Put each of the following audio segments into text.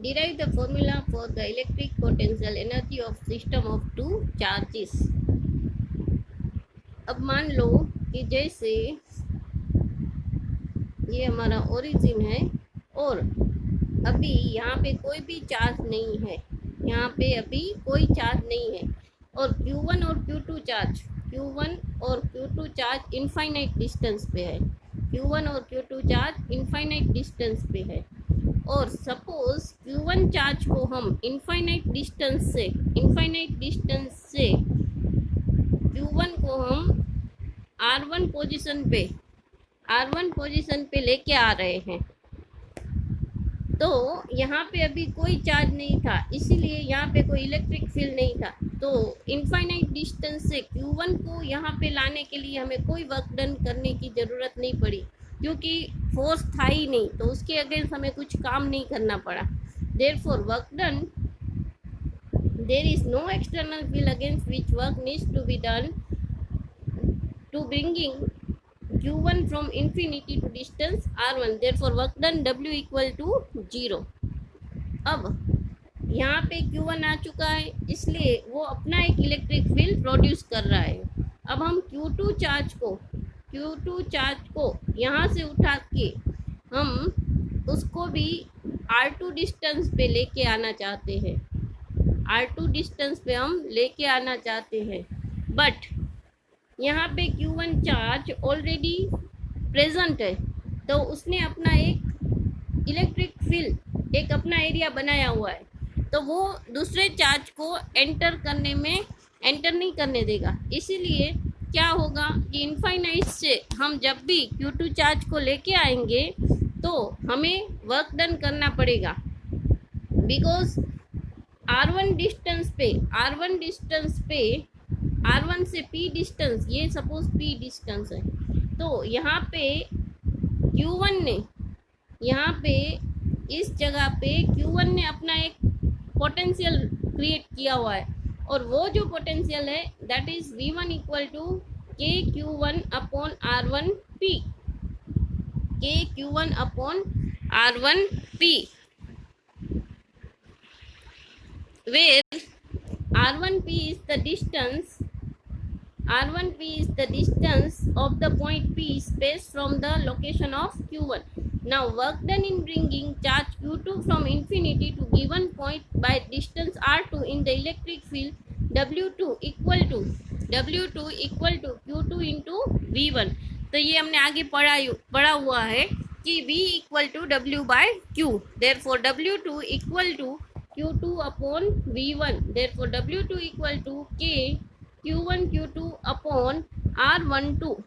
Derive the formula for the electric potential energy of system of two charges. अब मान लो कि जैसे ये हमारा ओरिजिन है और अभी यहाँ पे कोई भी चार्ज नहीं है, यहाँ पे अभी कोई चार्ज नहीं है और Q1 और Q2 चार्ज इनफाइनाइट डिस्टेंस पे है। Q1 और Q2 चार्ज इनफाइनाइट डिस्टेंस पे है और सपोज Q1 चार्ज को हम इनफाइनाइट डिस्टेंस से Q1 को हम R1 पोजीशन पे लेके आ रहे हैं, तो यहाँ पे अभी कोई चार्ज नहीं था, इसीलिए यहाँ पे कोई इलेक्ट्रिक फील्ड नहीं था। तो इनफाइनाइट डिस्टेंस से Q1 को यहाँ पे लाने के लिए हमें कोई वर्क डन करने की ज़रूरत नहीं पड़ी, क्योंकि फोर्स था ही नहीं, तो उसके अगेंस्ट हमें कुछ काम नहीं करना पड़ा। Therefore work done, there is no external field against which work needs to be done to bringing Q1 from infinity to distance R1, therefore work done W equal to 0। अब यहाँ पे Q1 आ चुका है, इसलिए वो अपना एक इलेक्ट्रिक फील्ड प्रोड्यूस कर रहा है। अब हम Q2 चार्ज को यहाँ से उठा के हम उसको भी R2 डिस्टेंस पे लेके आना चाहते हैं, R2 डिस्टेंस पे हम लेके आना चाहते हैं, बट यहाँ पे Q1 चार्ज ऑलरेडी प्रेजेंट है, तो उसने अपना एक इलेक्ट्रिक फील्ड, एक अपना एरिया बनाया हुआ है, तो वो दूसरे चार्ज को एंटर नहीं करने देगा। इसीलिए क्या होगा कि इनफाइनाइट से हम जब भी Q2 चार्ज को लेके आएंगे तो हमें वर्क डन करना पड़ेगा, बिकॉज R1 डिस्टेंस पे R1 से P डिस्टेंस, ये सपोज P डिस्टेंस है, तो यहाँ पे Q1 ने, यहाँ पे इस जगह पे Q1 ने अपना एक पोटेंशियल क्रिएट किया हुआ है, और वो जो पोटेंशियल है that is V1 equal to KQ1 upon R1P, KQ1 upon R1P, where R1P is the distance of the point P spaced from the location of Q1. Now work done in bringing charge Q2 from infinity to given point by distance R2 in the electric field W2 equal to Q2 into V1। तो ये हमने आगे पढ़ा हुआ है कि V equal to W by Q, therefore W2 equal to Q2 upon V1, therefore W2 equal to K Q1 Q2 upon R12।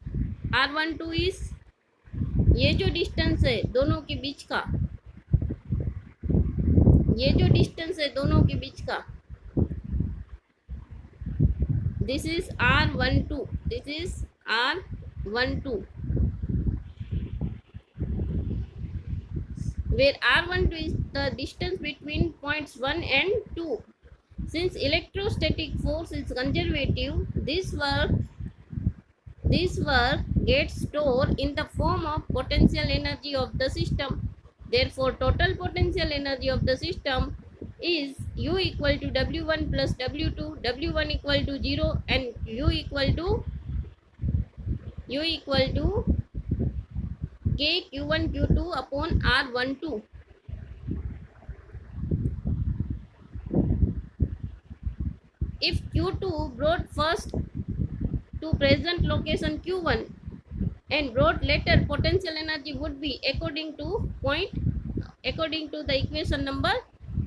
R12 is ये जो डिस्टेंस है दोनों के बीच का, this is R12, where R12 is the distance between points 1 and 2. Since electrostatic force is conservative, this work gets stored in the form of potential energy of the system. Therefore, total potential energy of the system is U equal to W1 plus W2, W1 equal to 0 and U equal to K Q1 Q2 upon R12। If Q2 brought first to present location Q1 and brought later, potential energy would be according to the equation number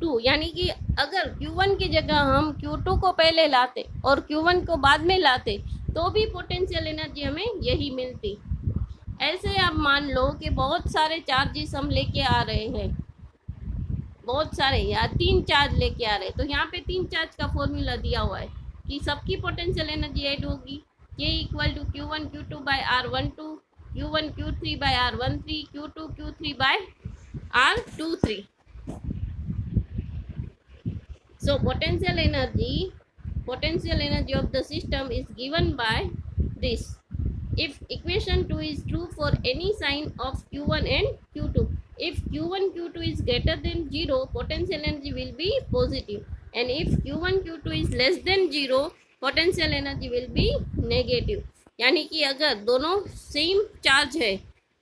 2। यानी कि अगर Q1 की जगह हम Q2 को पहले लाते और Q1 को बाद में लाते तो भी पोटेंशियल एनर्जी हमें यही मिलती। ऐसे आप मान लो कि बहुत सारे चार्जेस हम लेके आ रहे हैं, बहुत सारे या 3 चार्ज लेके आ रहे हैं, तो यहाँ पे 3 चार्ज का फॉर्मूला दिया हुआ है कि सबकी पोटेंशियल एनर्जी ऐड होगी K equal to Q1 Q2 by R12, Q1 Q3 by R13, Q2 Q3 by R23। So potential energy of the system is given by this, if equation 2 is true for any sign of Q1 and Q2। if q1 q2 is greater than 0, potential energy will be positive, and if q1 q2 is less than 0, potential energy will be negative. यानी कि अगर दोनों same charge है,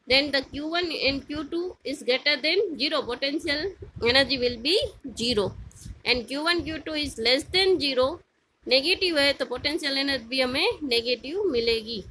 then the q1 and q2 is greater than 0, potential energy will be 0, and q1 q2 is less than 0, negative है तो potential energy भी हमें negative मिलेगी।